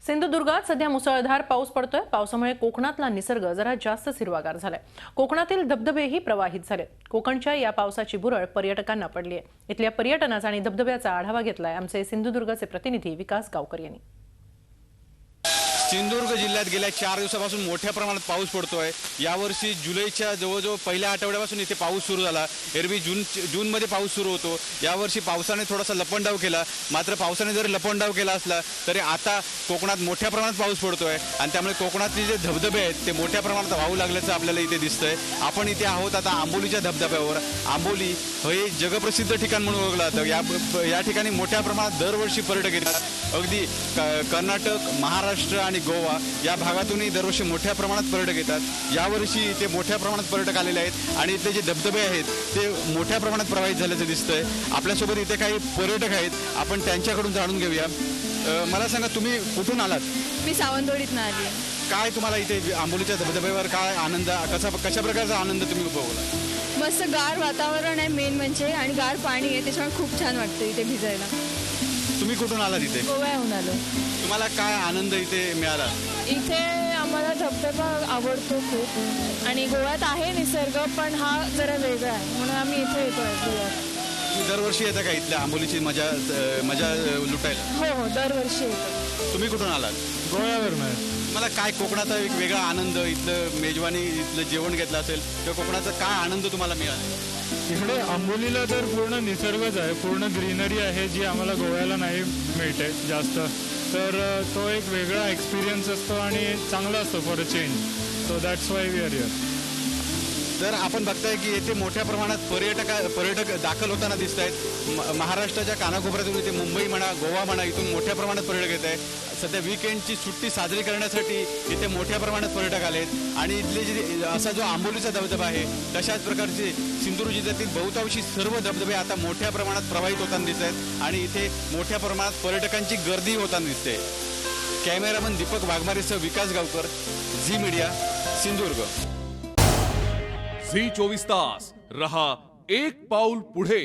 सिंधुदुर्गात सध्या मुसळधार पाऊस पडतोय। पावसामुळे कोकणातला निसर्ग जरा जास्त हिरवागार झालाय। कोकणातील धबधबेही प्रवाहित झाले। कोकणच्या या पावसाची बुरळ पर्यटकांना पडली आहे। इथल्या पर्यटनाचा आणि धबधब्याचा आढावा घेतलाय आमचे सिंधुदुर्गचे प्रतिनिधी विकास गावकर यांनी। सिंधुदुर्ग जिल्ह्यात गेल्या 4 दिवसापासून मोठ्या प्रमाणात पाऊस पडतोय। यावर्षी जुलैच्या जवळजवळ पहिल्या आठवड्यापासून इथे पाऊस सुरू झाला। एरवी जूनमध्ये पाऊस सुरू होतो। यावर्षी पावसाने थोडासा लपंडाव केला। मात्र पावसाने जरी लपंडाव केला असला तरी आता कोकणात मोठ्या प्रमाणात पाऊस पडतोय आणि त्यामुळे कोकणातले जे धबधबे आहेत ते मोठ्या प्रमाणात वाहू लागल्याचं आपल्याला इथे दिसतंय। आपण इथे आहोत आता आंबोलीच्या धबधब्यावर। आंबोली हे जगप्रसिद्ध ठिकाण म्हणून ओळखलं जातं। या ठिकाणी मोठ्या प्रमाणात दरवर्षी पर्यटक येतात। अगदी कर्नाटक, महाराष्ट्र आणि गोवा या भागातूनही दरवर्षी मोठ्या प्रमाणात पर्यटक येतात। यावर्षी इथे मोठ्या प्रमाणात पर्यटक आलेले आहेत आणि इथले जे धबधबे आहेत ते मोठ्या प्रमाणात प्रवाहित झाल्याचं दिसतंय। आपल्यासोबत इथे काही पर्यटक आहेत, आपण त्यांच्याकडून जाणून घेऊया। मला सांगा, तुम्ही कुठून आलात? मी सावंतवाडीतून आली। काय तुम्हाला इथे आंबोलीच्या धबधब्यावर काय आनंद, कशा प्रकारचा आनंद तुम्ही उपभोगला? मस्त गार वातावरण आहे मेन म्हणजे, आणि गार पाणी आहे, त्याच्यामुळे खूप छान वाटतं इथे भिजायला। तुम्ही कुठून आलात इथे? गोव्याहून आलो। तुम्हाला काय आनंद इथे मिळाला? इथे आम्हाला धबधबा आवडतो खूप, आणि गोव्यात आहे निसर्ग पण हा जरा वेगळा आहे म्हणून आम्ही इथे येतो गोव्यात। तुम्ही दरवर्षी येता का इथल्या आंबोलीची मजा लुटायला? हो, दरवर्षी येतो। तुम्ही कुठून आलात? गोव्यावरून आहे। तुम्हाला काय कोकणाचा एक वेगळा आनंद, इथलं मेजवानी, इथलं जेवण घेतलं असेल किंवा कोकणाचा काय आनंद तुम्हाला मिळाला? इकडे आंबोलीला तर पूर्ण निसर्गच आहे, पूर्ण ग्रीनरी आहे जी आम्हाला गोव्याला नाही मिळते जास्त। तर तो एक वेगळा एक्सपिरियन्स असतो आणि चांगला असतो for a change. So that's why we are here. तर आपण बघताय की येथे मोठ्या प्रमाणात पर्यटक दाखल होताना दिसत आहेत। महाराष्ट्राच्या कानाकोपऱ्यातून इथे मुंबई म्हणा, गोवा म्हणा, इथून मोठ्या प्रमाणात पर्यटक येत आहे। सध्या वीकेंडची सुट्टी साजरी करण्यासाठी इथे मोठ्या प्रमाणात पर्यटक आले आहेत आणि इथले जे असा जो आंबोलीचा धबधबा आहे तशाच प्रकारचे सिंधुदुर्ग जिल्ह्यातील बहुतांशी सर्व धबधबे आता मोठ्या प्रमाणात प्रवाहित होताना दिसत आहेत आणि इथे मोठ्या प्रमाणात पर्यटकांची गर्दी होताना दिसते। कॅमेरामन दीपक वाघमारेसह विकास गावकर, झी मीडिया, सिंधुदुर्ग। झी 24 तास रहा एक पाऊल पुढे।